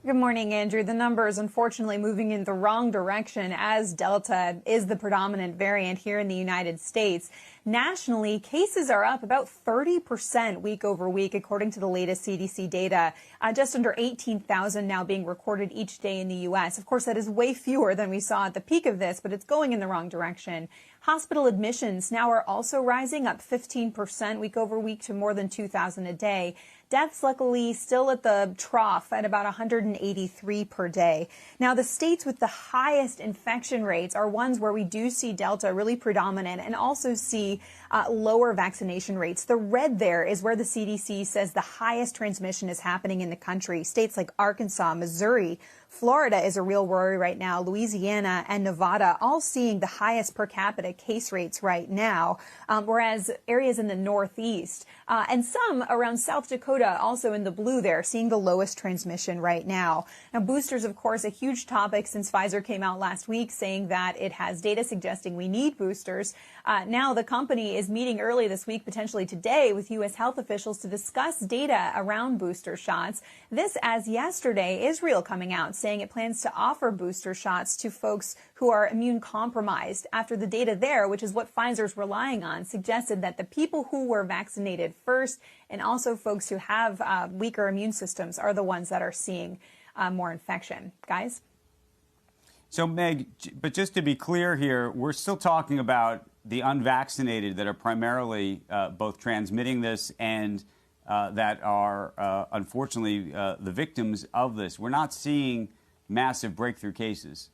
Good morning, Andrew. The numbers, unfortunately, moving in the wrong direction as Delta is the predominant variant here in the United States. Nationally, cases are up about 30% week over week, according to the latest CDC data. Just under 18,000 now being recorded each day in the U.S. Of course, that is way fewer than we saw at the peak of this, but it's going in the wrong direction. Hospital admissions now are also rising, up 15% week over week to more than 2,000 a day. Deaths, luckily, still at the trough at about 183 per day. Now, the states with the highest infection rates are ones where we do see Delta really predominant and also see lower vaccination rates. The red there is where the CDC says the highest transmission is happening in the country. States like Arkansas, Missouri, Florida is a real worry right now. Louisiana and Nevada all seeing the highest per capita case rates right now, whereas areas in the Northeast and some around South Dakota, also in the blue there, seeing the lowest transmission right now. Now, boosters, of course, a huge topic since Pfizer came out last week saying that it has data suggesting we need boosters. Now, the company is meeting early this week, potentially today, with U.S. health officials to discuss data around booster shots. This as yesterday, Israel coming out saying it plans to offer booster shots to folks who are immune compromised after the data there, which is what Pfizer's relying on, suggested that the people who were vaccinated first and also folks who have weaker immune systems are the ones that are seeing more infection. Guys? So, Meg, but just to be clear here, we're still talking about the unvaccinated that are primarily both transmitting this and that are, unfortunately, the victims of this. We're not seeing massive breakthrough cases.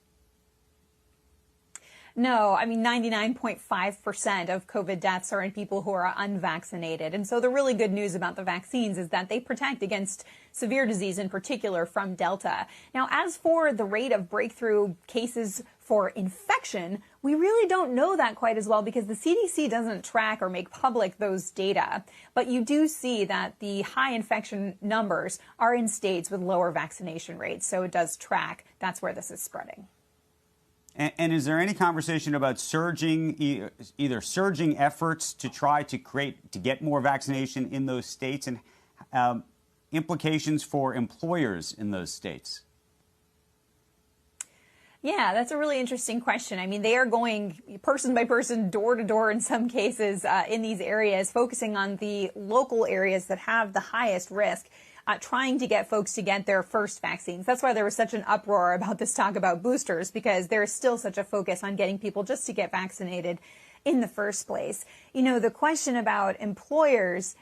No, I mean, 99.5% of COVID deaths are in people who are unvaccinated. And so the really good news about the vaccines is that they protect against severe disease, in particular from Delta. Now, as for the rate of breakthrough cases for infection, we really don't know that quite as well because the CDC doesn't track or make public those data. But you do see that the high infection numbers are in states with lower vaccination rates. So it does track. That's where this is spreading. And is there any conversation about either surging efforts to try to get more vaccination in those states and implications for employers in those states? Yeah, that's a really interesting question. I mean, they are going person by person, door to door in some cases in these areas, focusing on the local areas that have the highest risk. Trying to get folks to get their first vaccines. That's why there was such an uproar about this talk about boosters, because there is still such a focus on getting people just to get vaccinated in the first place. You know, the question about employers,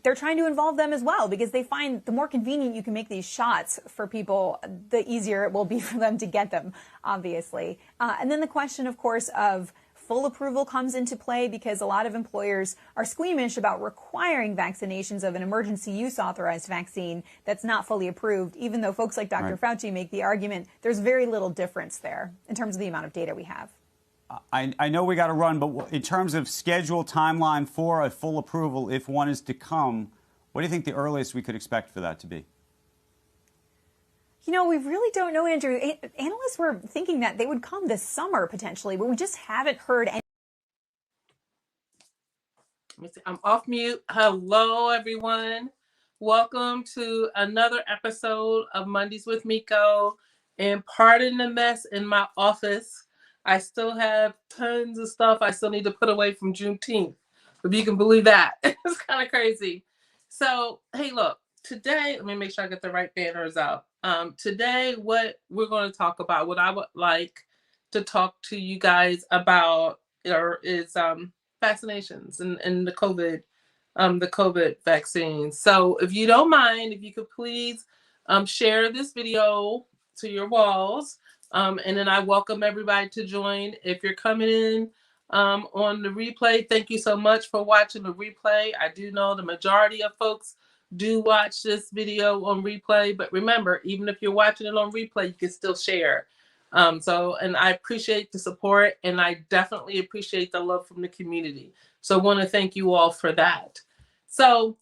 they're trying to involve them as well, because they find the more convenient you can make these shots for people, the easier it will be for them to get them, obviously. And then the question, of course, of full approval comes into play, because a lot of employers are squeamish about requiring vaccinations of an emergency use authorized vaccine that's not fully approved, even though folks like Dr. Fauci make the argument there's very little difference there in terms of the amount of data we have. I know we got to run, but in terms of schedule timeline for a full approval, if one is to come, what do you think the earliest we could expect for that to be? You know, we really don't know, Andrew. Analysts were thinking that they would come this summer potentially, but we just haven't heard any. Let me see. I'm off mute. Hello, everyone. Welcome to another episode of Mondays with Miko. And pardon the mess in my office. I still have tons of stuff I still need to put away from Juneteenth. If you can believe that. It's kind of crazy. So, hey, look. Today, let me make sure I get the right banners out. Today, what we're going to talk about, what I would like to talk to you guys about is vaccinations and the COVID vaccine. So if you don't mind, if you could please share this video to your walls, and then I welcome everybody to join. If you're coming in on the replay, thank you so much for watching the replay. I do know the majority of folks do watch this video on replay, but remember, even if you're watching it on replay, you can still share. And I appreciate the support, and I definitely appreciate the love from the community. So I want to thank you all for that. So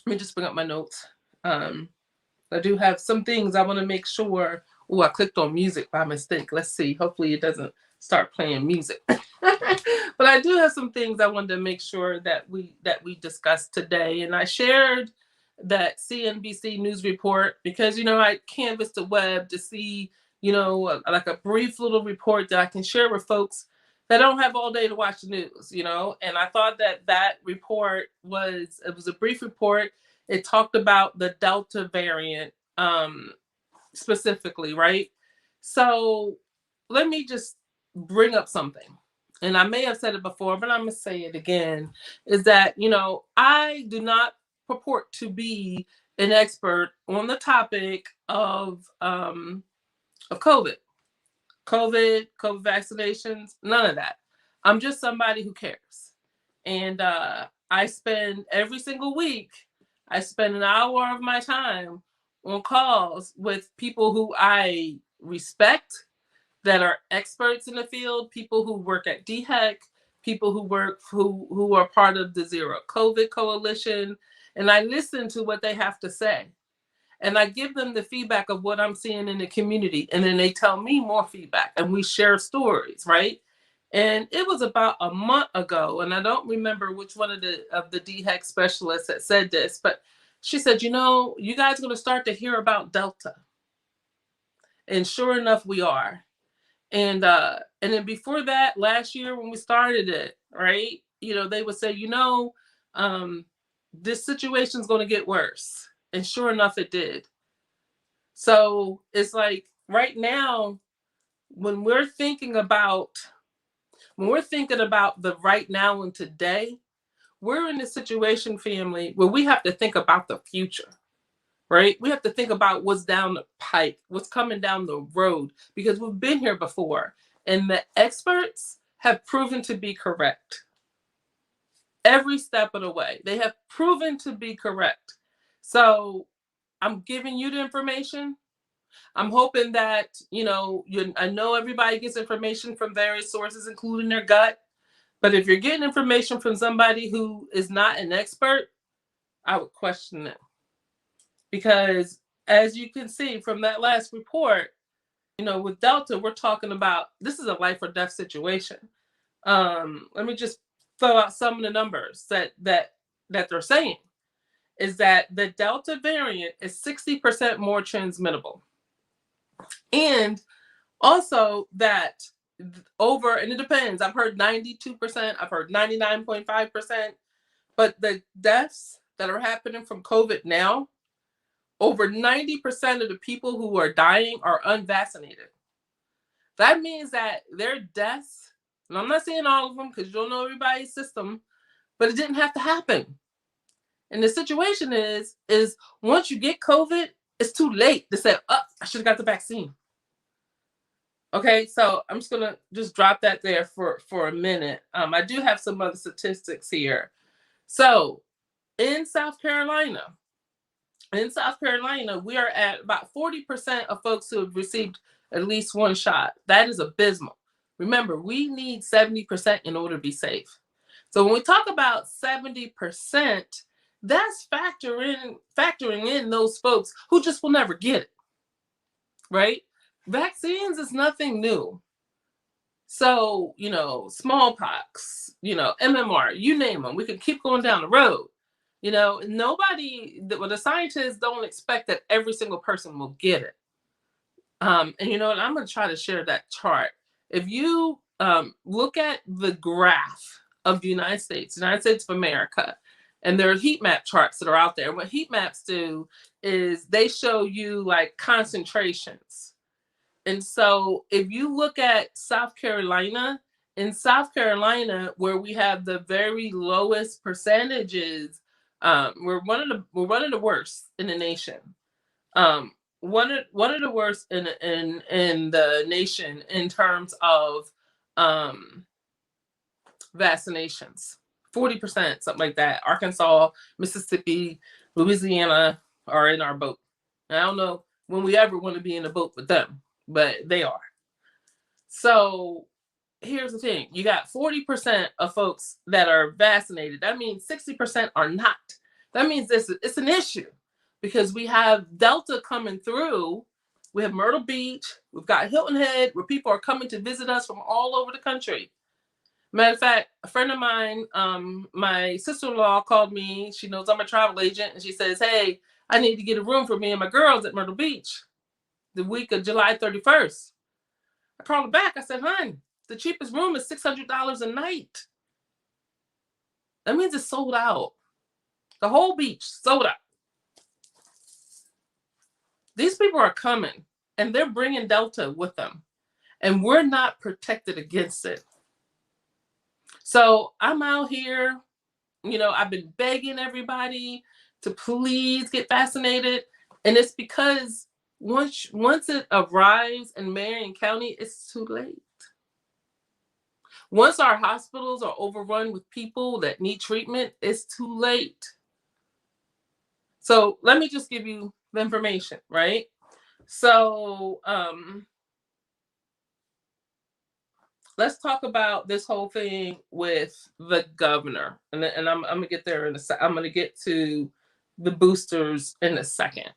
let me just bring up my notes. I do have some things I want to make sure. Oh, I clicked on music by mistake. Let's see. Hopefully it doesn't start playing music. But I do have some things I wanted to make sure that we discuss today. And I shared that CNBC news report because, I canvassed the web to see, like a brief little report that I can share with folks that don't have all day to watch the news, and I thought that report it was a brief report. It talked about the Delta variant specifically, right? So let me just bring up something. And I may have said it before, but I'm going to say it again, is that, I do not purport to be an expert on the topic of COVID, COVID vaccinations, none of that. I'm just somebody who cares. And I spend every single week, I spend an hour of my time on calls with people who I respect, that are experts in the field, people who work at DHEC, people who are part of the Zero COVID Coalition, and I listen to what they have to say. And I give them the feedback of what I'm seeing in the community, and then they tell me more feedback, and we share stories, right? And it was about a month ago, and I don't remember which one of the DHEC specialists that said this, but she said, you guys are going to start to hear about Delta. And sure enough, we are. And then before that, last year when we started it, right, they would say, this situation's going to get worse. And sure enough, it did. So it's like right now, when we're thinking about the right now and today, we're in a situation, family, where we have to think about the future. Right? We have to think about what's down the pike, what's coming down the road, because we've been here before. And the experts have proven to be correct. Every step of the way. They have proven to be correct. So I'm giving you the information. I'm hoping that, I know everybody gets information from various sources, including their gut. But if you're getting information from somebody who is not an expert, I would question it. Because as you can see from that last report, with Delta, we're talking about, this is a life or death situation. Let me just throw out some of the numbers that they're saying is that the Delta variant is 60% more transmittable. And also that and it depends, I've heard 92%, I've heard 99.5%, but the deaths that are happening from COVID now, over 90% of the people who are dying are unvaccinated. That means that their deaths, and I'm not saying all of them because you don't know everybody's system, but it didn't have to happen. And the situation is once you get COVID, it's too late to say, oh, I should have got the vaccine. Okay, so I'm just going to drop that there for a minute. I do have some other statistics here. So in South Carolina, we are at about 40% of folks who have received at least one shot. That is abysmal. Remember, we need 70% in order to be safe. So when we talk about 70%, that's factoring in those folks who just will never get it, right? Vaccines is nothing new. So, smallpox, MMR, you name them. We can keep going down the road. The scientists don't expect that every single person will get it. And you know what? I'm going to try to share that chart. If you look at the graph of the United States of America, and there are heat map charts that are out there. What heat maps do is they show you like concentrations. And so if you look at South Carolina, where we have the very lowest percentages, we're one of the worst in the nation. One of the worst in the nation in terms of vaccinations. 40%, something like that. Arkansas, Mississippi, Louisiana are in our boat. And I don't know when we ever want to be in a boat with them, but they are. So here's the thing. You got 40% of folks that are vaccinated. That means 60% are not. That means it's an issue because we have Delta coming through. We have Myrtle Beach. We've got Hilton Head where people are coming to visit us from all over the country. Matter of fact, a friend of mine, my sister-in-law called me. She knows I'm a travel agent, and she says, "Hey, I need to get a room for me and my girls at Myrtle Beach the week of July 31st." I called her back. I said, "Hun, the cheapest room is $600 a night. That means it's sold out. The whole beach sold out." These people are coming, and they're bringing Delta with them, and we're not protected against it. So I'm out here, I've been begging everybody to please get vaccinated. And it's because once it arrives in Marion County, it's too late. Once our hospitals are overrun with people that need treatment, it's too late. So let me just give you the information, right? So let's talk about this whole thing with the governor, and I'm gonna get there in a second. I'm gonna get to the boosters in a second.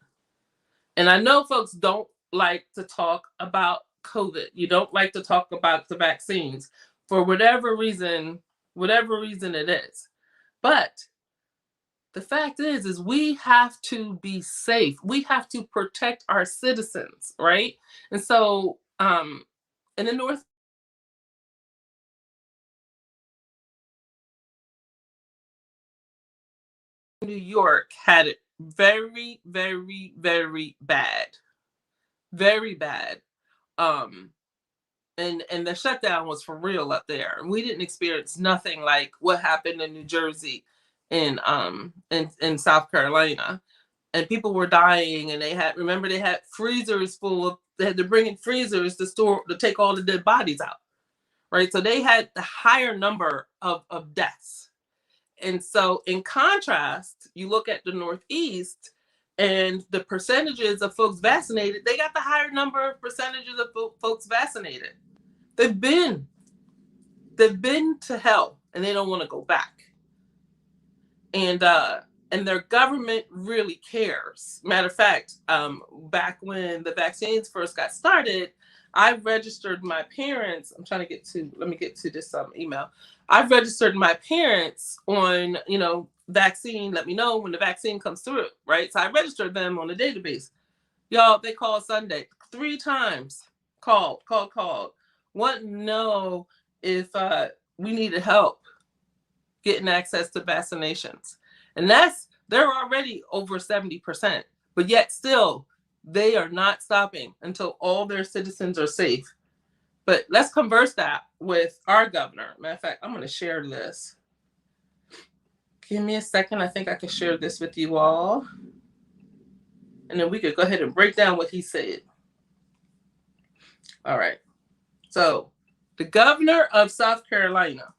And I know folks don't like to talk about COVID. You don't like to talk about the vaccines for whatever reason it is. But the fact is we have to be safe. We have to protect our citizens, right? And so in the North, New York had it very, very, very bad. Very bad. And the shutdown was for real up there. We didn't experience nothing like what happened in New Jersey in South Carolina. And people were dying, and they had freezers full of, they had to bring in freezers to take all the dead bodies out. Right. So they had the higher number of deaths. And so in contrast, you look at the Northeast and the percentages of folks vaccinated, they got the higher number of percentages of folks vaccinated. They've been to hell, and they don't want to go back. And their government really cares. Matter of fact, back when the vaccines first got started, I registered my parents. Let me get to this email. I've registered my parents on, vaccine. Let me know when the vaccine comes through, right? So I registered them on the database. Y'all, they called Sunday 3 times. Called. Want to know if we needed help getting access to vaccinations. And they're already over 70%, but yet still they are not stopping until all their citizens are safe. But let's converse that with our governor. Matter of fact, I'm going to share this. Give me a second. I think I can share this with you all. And then we could go ahead and break down what he said. All right. So the governor of South Carolina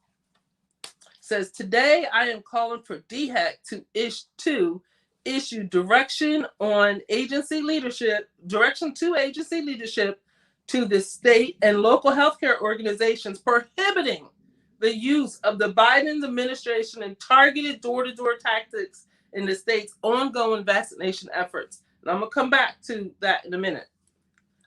says, today I am calling for DHEC to issue direction to agency leadership to the state and local healthcare organizations prohibiting the use of the Biden administration and targeted door-to-door tactics in the state's ongoing vaccination efforts. And I'm going to come back to that in a minute.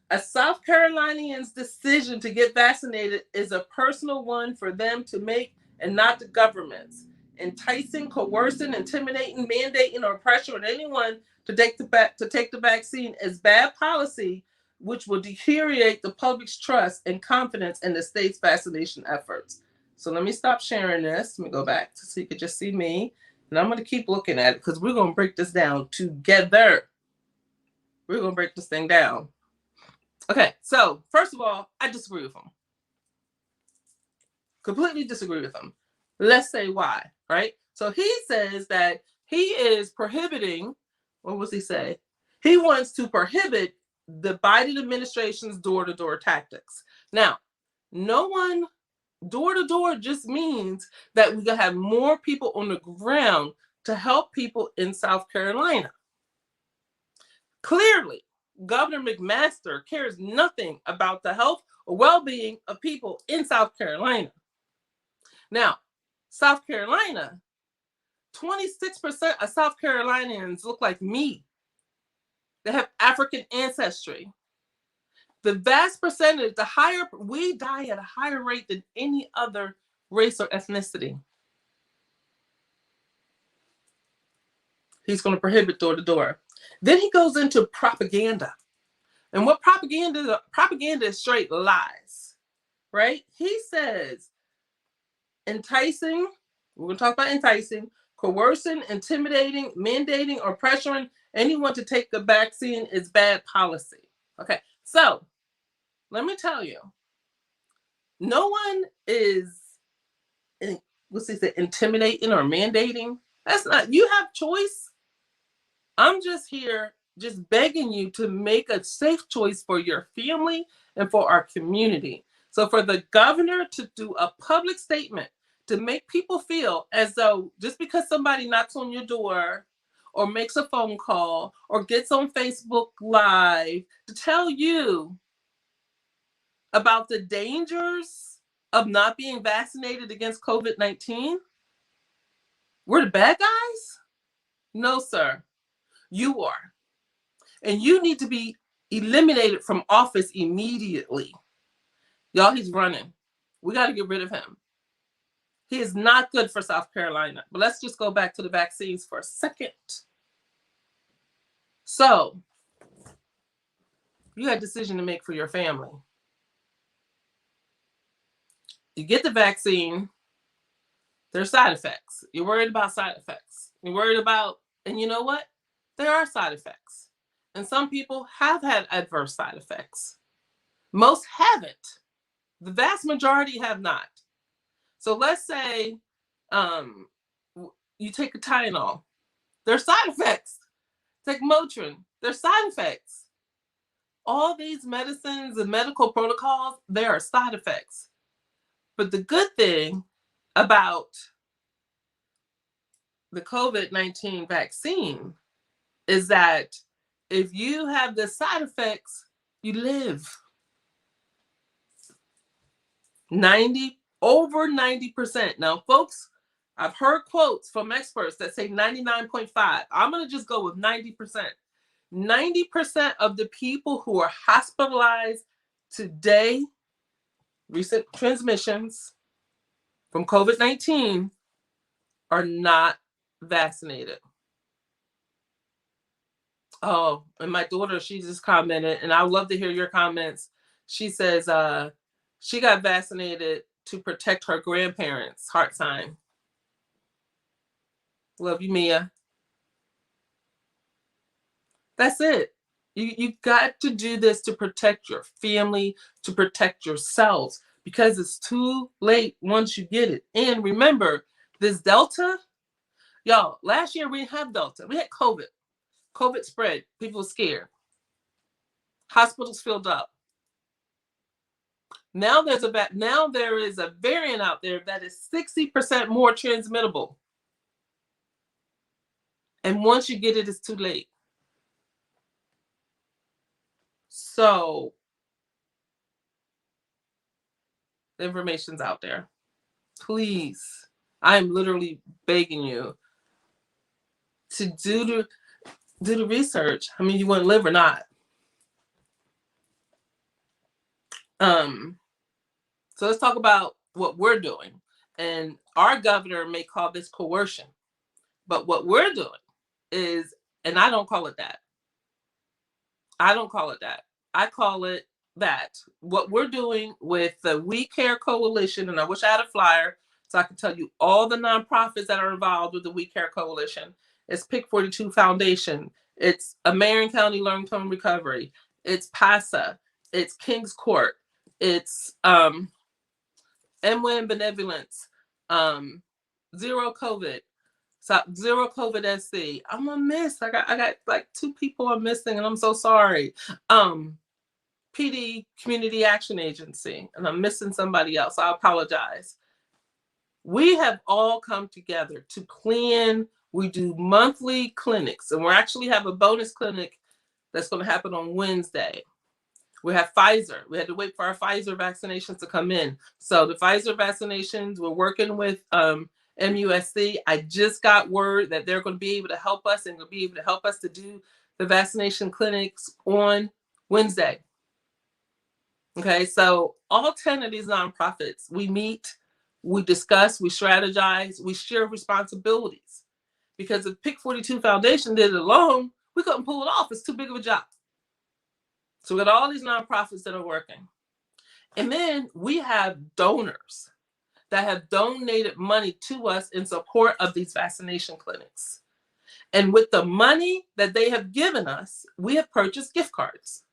A South Carolinian's decision to get vaccinated is a personal one for them to make and not the government's. Enticing, coercing, intimidating, mandating, or pressure on anyone to take the vaccine is bad policy, which will deteriorate the public's trust and confidence in the state's vaccination efforts. So let me stop sharing this. Let me go back so you can just see me. And I'm going to keep looking at it because we're going to break this down together. We're going to break this thing down. Okay, so first of all, I disagree with him. Completely disagree with him. Let's say why, right? So he says that he is prohibiting, what was he say? He wants to prohibit the Biden administration's door-to-door tactics. Now, door-to-door just means that we have more people on the ground to help people in South Carolina. Clearly, Governor McMaster cares nothing about the health or well-being of people in South Carolina. Now, South Carolina, 26% of South Carolinians look like me. They have African ancestry. The vast percentage, we die at a higher rate than any other race, or ethnicity. He's going to prohibit door-to-door. Then he goes into propaganda. And what propaganda is straight lies, right? He says enticing, we're going to talk about enticing, coercing, intimidating, mandating, or pressuring anyone to take the vaccine is bad policy. Okay, so let me tell you, no one is, what's he say, intimidating or mandating. That's not, you have choice. I'm just here just begging you to make a safe choice for your family and for our community. So for the governor to do a public statement to make people feel as though just because somebody knocks on your door or makes a phone call or gets on Facebook Live to tell you about the dangers of not being vaccinated against COVID-19, we're the bad guys? No, sir. You are. And you need to be eliminated from office immediately. Y'all, he's running. We got to get rid of him. He is not good for South Carolina. But let's just go back to the vaccines for a second. So, you had a decision to make for your family. You get the vaccine, there's side effects. You're worried about side effects. You're worried about, and you know what? There are side effects. And some people have had adverse side effects. Most haven't. The vast majority have not. So let's say you take a Tylenol. There's side effects. Take Motrin. There's side effects. All these medicines and medical protocols, there are side effects. But the good thing about the COVID-19 vaccine is that if you have the side effects, you live. Over 90%. Now, folks, I've heard quotes from experts that say 99.5. I'm going to just go with 90%. 90% of the people who are hospitalized today, recent transmissions from COVID-19, are not vaccinated. Oh, and my daughter, she just commented, and I would love to hear your comments. She says she got vaccinated to protect her grandparents' heart sign. Love you, Mia. That's it. You got to do this to protect your family, to protect yourselves, because it's too late once you get it. And remember, this Delta, y'all, last year we didn't have Delta. We had COVID. COVID spread. People were scared. Hospitals filled up. Now there is a variant out there that is 60% more transmittable. And once you get it, it's too late. So the information's out there. Please, I am literally begging you to do the research. I mean, you want to live or not. So let's talk about what we're doing. And our governor may call this coercion. But what we're doing is, and I don't call it that. I call it that. What we're doing with the We Care Coalition, and I wish I had a flyer so I can tell you all the nonprofits that are involved with the We Care Coalition. It's Pick 42 Foundation. It's a Marion County Long-Term Recovery. It's PASA. It's King's Court. It's MWIN Benevolence. Zero COVID. So Zero COVID SC. I'm gonna miss. I got like 2 people I'm missing, and I'm so sorry. PD Community Action Agency, and I'm missing somebody else. I apologize. We have all come together to plan. We do monthly clinics, and we actually have a bonus clinic that's going to happen on Wednesday. We have Pfizer. We had to wait for our Pfizer vaccinations to come in. So the Pfizer vaccinations, we're working with MUSC. I just got word that they're going to be able to help us and will be able to help us to do the vaccination clinics on Wednesday. Okay, so all 10 of these nonprofits, we meet We discuss, we strategize, we share responsibilities. Because if Pick 42 Foundation did it alone, we couldn't pull it off. It's too big of a job. So we got all these nonprofits that are working. And then we have donors that have donated money to us in support of these vaccination clinics. And with the money that they have given us, we have purchased gift cards.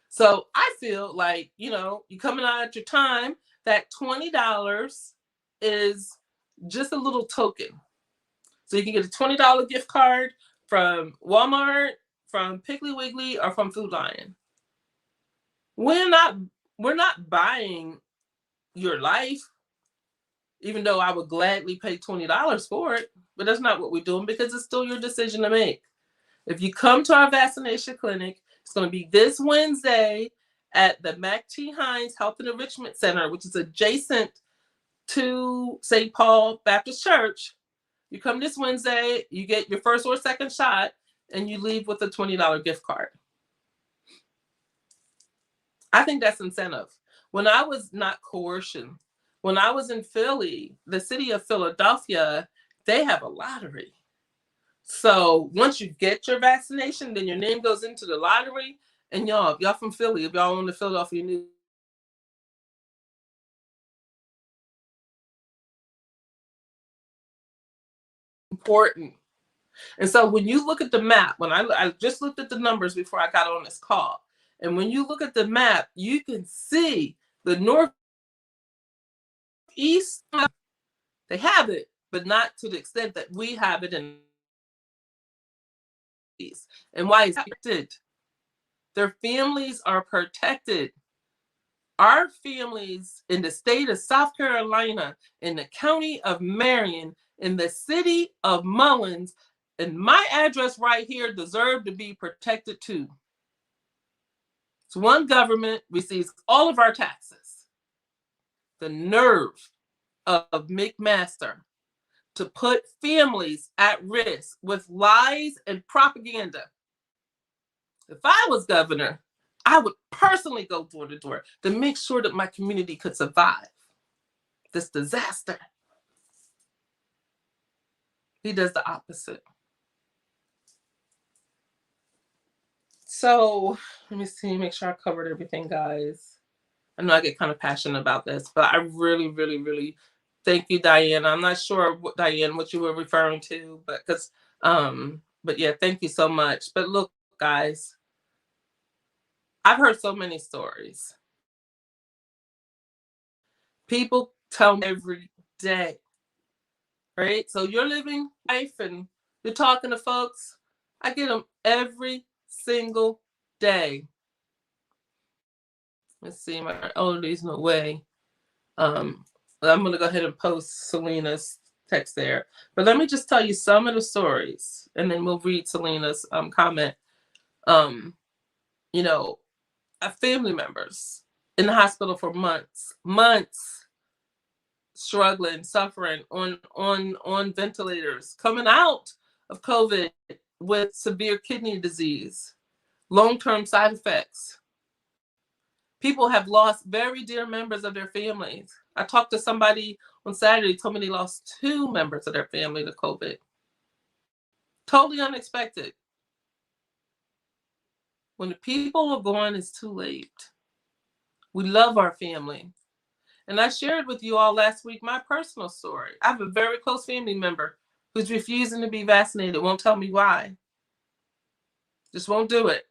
So I feel like, you're coming out at your time, that $20 is just a little token. So you can get a $20 gift card from Walmart, from Piggly Wiggly, or from Food Lion. We're not buying your life, even though I would gladly pay $20 for it, but that's not what we're doing because it's still your decision to make. If you come to our vaccination clinic, it's going to be this Wednesday at the Mac T. Hines Health and Enrichment Center, which is adjacent to St. Paul Baptist Church. You come this Wednesday, you get your first or second shot, and you leave with a $20 gift card. I think that's incentive. When I was not coercion, when I was in Philly, the city of Philadelphia, they have a lottery. So once you get your vaccination, then your name goes into the lottery. And y'all, if y'all from Philly, if y'all own the Philadelphia News, important. And so when you look at the map, when I just looked at the numbers before I got on this call, and when you look at the map, you can see the northeast, they have it, but not to the extent that we have it in the east. And why is it? Their families are protected. Our families in the state of South Carolina, in the county of Marion, in the city of Mullins, and my address right here deserve to be protected too. So one government receives all of our taxes. The nerve of McMaster to put families at risk with lies and propaganda. If I was governor, I would personally go door to door to make sure that my community could survive this disaster. He does the opposite. So let me see, make sure I covered everything, guys. I know I get kind of passionate about this, but I really, really, really thank you, Diane. I'm not sure, Diane, what you were referring to, but yeah, thank you so much. But look, guys, I've heard so many stories. People tell me every day, right? So you're living life and you're talking to folks. I get them every single day. Let's see, there's no way. I'm going to go ahead and post Selena's text there. But let me just tell you some of the stories, and then we'll read Selena's comment. Family members in the hospital for months, struggling, suffering on ventilators, coming out of COVID with severe kidney disease, long-term side effects. People have lost very dear members of their families. I talked to somebody on Saturday, told me they lost 2 members of their family to COVID. Totally unexpected. When the people are gone, it's too late. We love our family. And I shared with you all last week my personal story. I have a very close family member who's refusing to be vaccinated, won't tell me why. Just won't do it.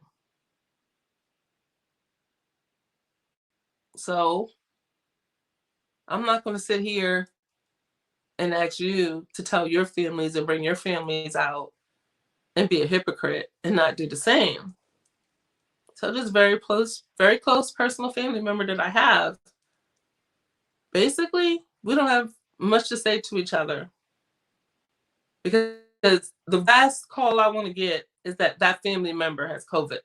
So I'm not going to sit here and ask you to tell your families and bring your families out and be a hypocrite and not do the same. So this very close personal family member that I have, basically, we don't have much to say to each other. Because the last call I want to get is that family member has COVID.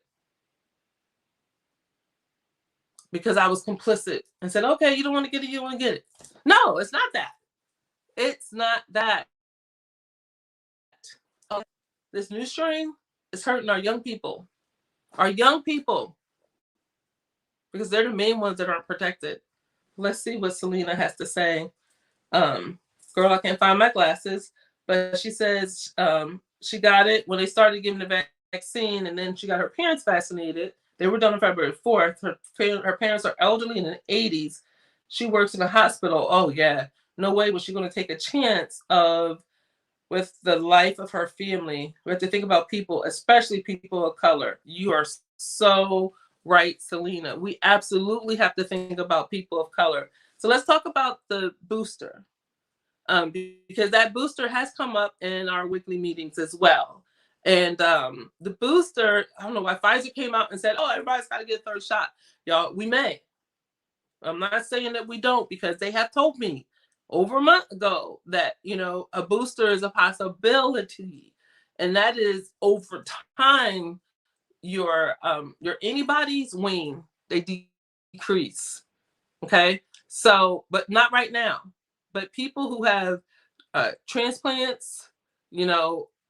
Because I was complicit and said, okay, you don't want to get it, you want to get it. No, it's not that. It's not that. This new strain is hurting our young people. Our young people. Because they're the main ones that aren't protected. Let's see what Selena has to say. Girl, I can't find my glasses, but she says she got it when they started giving the vaccine, and then she got her parents vaccinated. They were done on February 4th. Her parents are elderly in the 80s. She works in a hospital. Oh, yeah. No way was she going to take a chance with the life of her family. We have to think about people, especially people of color. You are so right, Selena. We absolutely have to think about people of color. So let's talk about the booster, because that booster has come up in our weekly meetings as well. And the booster, I don't know why Pfizer came out and said, oh, everybody's got to get a third shot. Y'all, we may. I'm not saying that we don't, because they have told me over a month ago that, a booster is a possibility. And that is over time, your antibodies wane, they decrease. Okay. So, but not right now. But people who have transplants,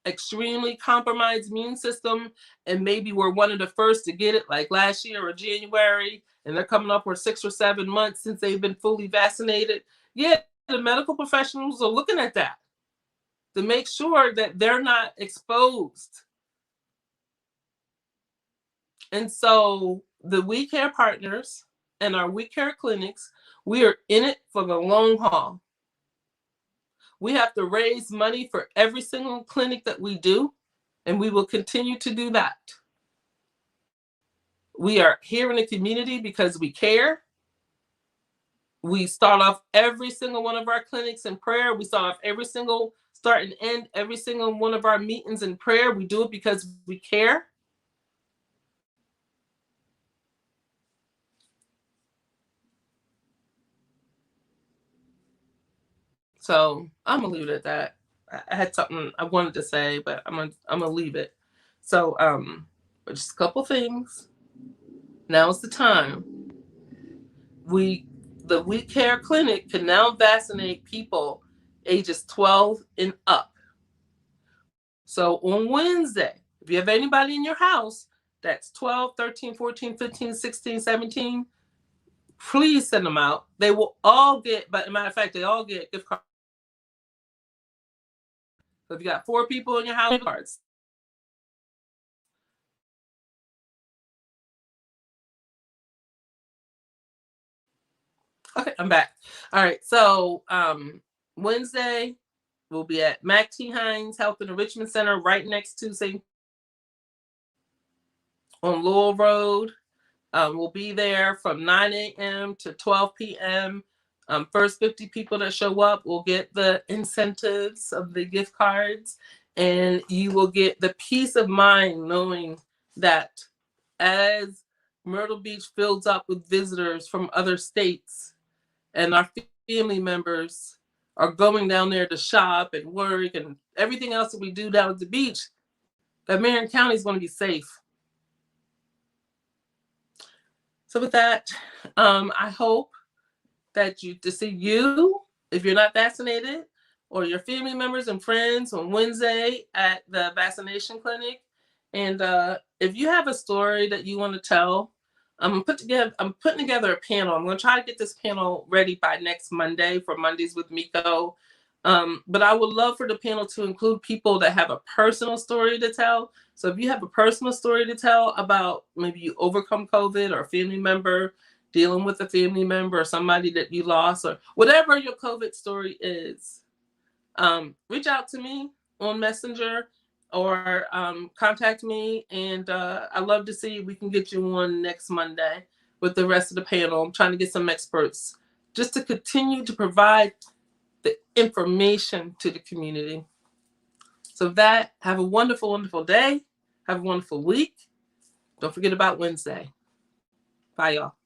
extremely compromised immune system, and maybe we're one of the first to get it, like last year or January, and they're coming up for 6 or 7 months since they've been fully vaccinated. Yeah, the medical professionals are looking at that to make sure that they're not exposed. And so the We Care partners and our We Care clinics, we are in it for the long haul. We have to raise money for every single clinic that we do, and we will continue to do that. We are here in the community because we care. We start off every single one of our clinics in prayer. We start and end every single one of our meetings in prayer. We do it because we care. So I'm gonna leave it at that. I had something I wanted to say, but I'm gonna leave it. So just a couple things. Now's the time. The We Care Clinic can now vaccinate people ages 12 and up. So on Wednesday, if you have anybody in your house that's 12, 13, 14, 15, 16, 17, please send them out. They will all get, but as a matter of fact, they all get gift cards. So if you got 4 people in your house, cards. Okay, I'm back. All right, so Wednesday, we'll be at Mac T. Hines Health and Enrichment Center right next to St. on Lowell Road. We'll be there from 9 a.m. to 12 p.m. First 50 people that show up will get the incentives of the gift cards, and you will get the peace of mind knowing that as Myrtle Beach fills up with visitors from other states and our family members are going down there to shop and work and everything else that we do down at the beach, that Marion County is going to be safe. So with that, I hope that to see you, if you're not vaccinated, or your family members and friends on Wednesday at the vaccination clinic. And if you have a story that you want to tell, I'm putting together a panel. I'm going to try to get this panel ready by next Monday for Mondays with Miko. But I would love for the panel to include people that have a personal story to tell. So if you have a personal story to tell about maybe you overcome COVID, or a family member dealing with a family member, or somebody that you lost, or whatever your COVID story is, reach out to me on Messenger or contact me. And I'd love to see if we can get you on next Monday with the rest of the panel. I'm trying to get some experts just to continue to provide the information to the community. So that, have a wonderful, wonderful day. Have a wonderful week. Don't forget about Wednesday. Bye, y'all.